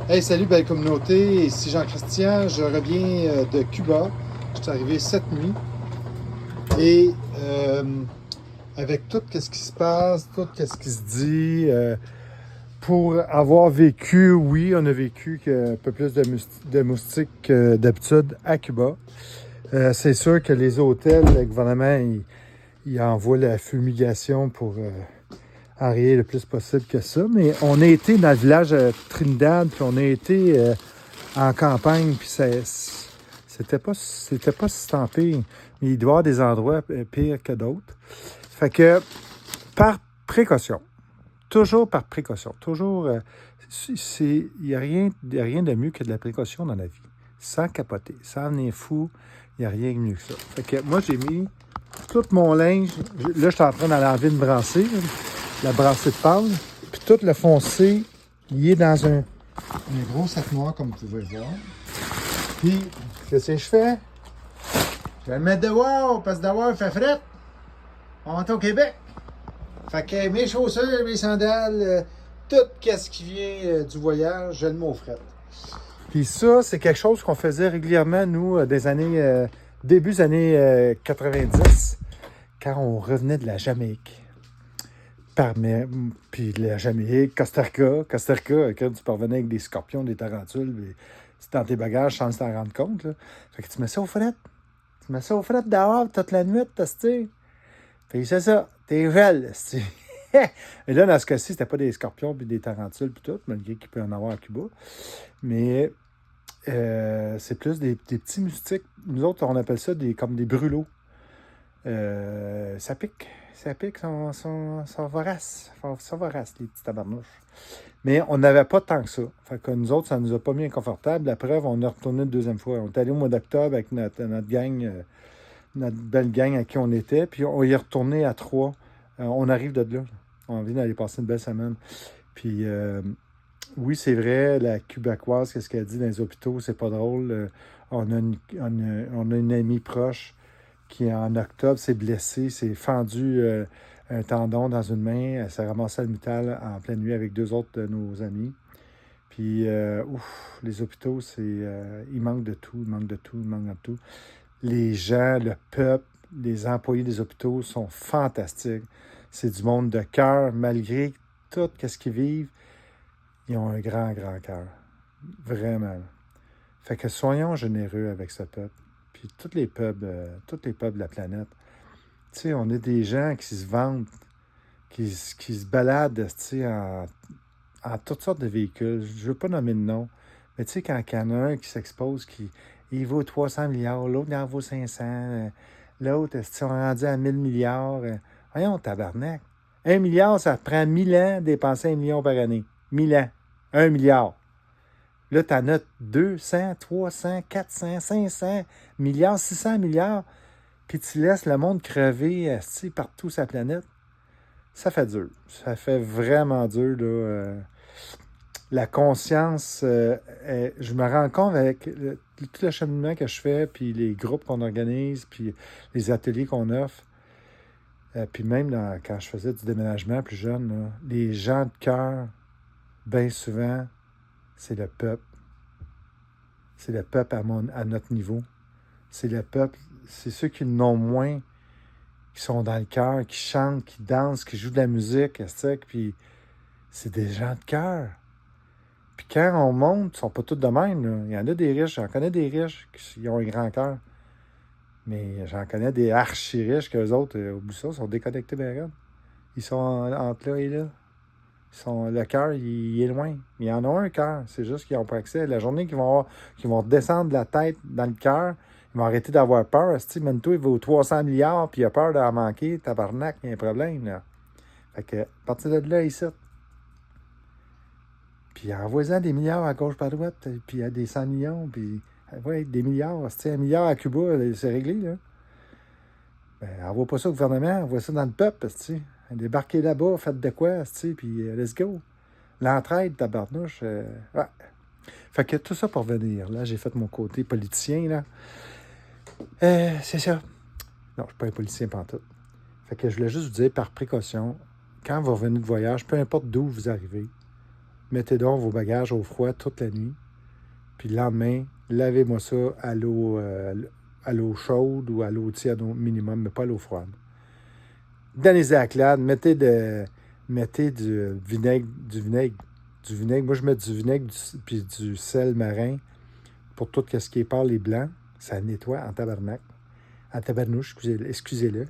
Hey, salut, belle communauté. Ici Jean-Christian. Je reviens de Cuba. Je suis arrivé cette nuit. Et avec tout ce qui se passe, tout ce qui se dit, pour avoir vécu, oui, on a vécu un peu plus de moustiques que d'habitude à Cuba. C'est sûr que les hôtels, le gouvernement, il envoie la fumigation pour enrayer le plus possible que ça. Mais on a été dans le village de Trinidad, puis on a été en campagne, puis c'était pas si tant pire. Mais il doit y avoir des endroits pires que d'autres. Fait que, par précaution, toujours par précaution, toujours, il n'y a rien de mieux que de la précaution dans la vie. Sans capoter, sans venir fou, il n'y a rien de mieux que ça. Fait que moi, j'ai mis tout mon linge. Là, je suis en train d'aller enlever une brassée, là, la brassée de pâle. Puis tout le foncé, il est dans un gros sac noir, comme vous pouvez voir. Puis, qu'est-ce que je fais? Je vais le mettre dehors, parce que dehors, il fait fret. On est au Québec. Fait que mes chaussures, mes sandales, tout ce qui vient du voyage, je le mets au fret. Puis ça, c'est quelque chose qu'on faisait régulièrement, nous, des années, début des années 90, quand on revenait de la Jamaïque. Puis la Jamaïque, Costa Rica, quand tu parvenais avec des scorpions, des tarentules, puis c'est dans tes bagages sans t'en rendre compte. Là. Fait que tu mets ça au fret. Tu mets ça au fret dehors toute la nuit, t'as-tu. Puis c'est ça, t'es gel, t'as-tu. Et là, dans ce cas-ci, c'était pas des scorpions puis des tarentules puis tout, malgré qu'il peut en avoir à Cuba. Mais c'est plus des petits moustiques. Nous autres, on appelle ça comme des brûlots. Ça pique. Ça pique, sont voraces. Sont voraces, les petits tabarnouches. Mais on n'avait pas tant que ça. Fait que nous autres, ça nous a pas mis inconfortable. La preuve, on est retourné une deuxième fois. On est allé au mois d'octobre avec notre gang, notre belle gang à qui on était. Puis on y est retourné à 3. On arrive de là. On vient d'aller passer une belle semaine. Puis oui, c'est vrai, la Québécoise, qu'est-ce qu'elle dit dans les hôpitaux, c'est pas drôle. On a une amie proche qui, en octobre, s'est blessée, s'est fendu un tendon dans une main. Elle s'est ramassée à l'hôpital en pleine nuit avec deux autres de nos amis. Puis, les hôpitaux, il manque de tout, il manque de tout, il manque de tout. Les gens, le peuple, les employés des hôpitaux sont fantastiques. C'est du monde de cœur, malgré tout ce qu'ils vivent. Ils ont un grand, grand cœur. Vraiment. Fait que soyons généreux avec ce peuple. Puis tous les peuples de la planète. Tu sais, on est des gens qui se vantent, qui se baladent, tu sais, en toutes sortes de véhicules. Je ne veux pas nommer de nom. Mais tu sais, quand il y en a un qui s'expose, il vaut 300 milliards, l'autre, il en vaut 500. L'autre, ils sont rendus à 1000 milliards. Voyons, tabarnak. 1 milliard, ça te prend 1000 ans de dépenser 1 million par année. 1000 ans. 1 milliard. Là, tu en as 200, 300, 400, 500 milliards, 600 milliards, puis tu laisses le monde crever partout sur la planète. Ça fait dur. Ça fait vraiment dur, là. La conscience, je me rends compte avec tout le cheminement que je fais, puis les groupes qu'on organise, puis les ateliers qu'on offre, puis même quand je faisais du déménagement plus jeune, là, les gens de cœur, bien souvent, c'est le peuple. C'est le peuple à notre niveau. C'est le peuple, c'est ceux qui n'ont moins, qui sont dans le cœur, qui chantent, qui dansent, qui jouent de la musique, puis c'est des gens de cœur. Puis quand on monte, ils sont pas tous de même. Là. Il y en a des riches, j'en connais des riches qui ont un grand cœur. Mais j'en connais des archi-riches qu'eux autres, oublie ça, sont déconnectés bien raide. Ils sont entre là et là. Le cœur, il est loin. Il y en a un cœur. C'est juste qu'ils n'ont pas accès. La journée qu'ils vont descendre la tête dans le cœur, ils vont arrêter d'avoir peur. Mento, il vaut 300 milliards, puis il a peur d'en manquer. Tabarnak, il y a un problème, là. Fait que, à partir de là, ici. Puis envoie-en des milliards à gauche, par droite, puis il y a des 100 millions, puis ouais, des milliards. 1 milliard à Cuba, c'est réglé, là. Ben, envoie pas ça au gouvernement, envoie ça dans le peuple, débarquez là-bas, faites de quoi, puis let's go. L'entraide, tabarnouche, ouais. Fait que tout ça pour venir. Là, j'ai fait mon côté politicien, là. C'est ça. Non, je suis pas un politicien pantoute. Fait que je voulais juste vous dire, par précaution, quand vous revenez de voyage, peu importe d'où vous arrivez, Mettez donc vos bagages au froid toute la nuit. Puis le lendemain, lavez-moi ça à l'eau chaude ou à l'eau tiède au minimum, mais pas à l'eau froide. Donnez-y à la clade, mettez du vinaigre. Moi, je mets du vinaigre puis du sel marin pour tout ce qui est pâle et blanc. Ça nettoie en tabarnak. En tabarnouche, excusez-le.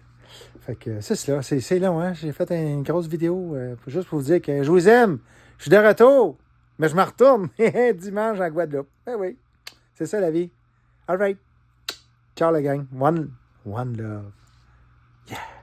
Fait que c'est cela. C'est long, hein? J'ai fait une grosse vidéo juste pour vous dire que je vous aime. Je suis de retour. Mais je me retourne dimanche en Guadeloupe. Ben oui. C'est ça la vie. All right. Ciao la gang. One love. Yeah.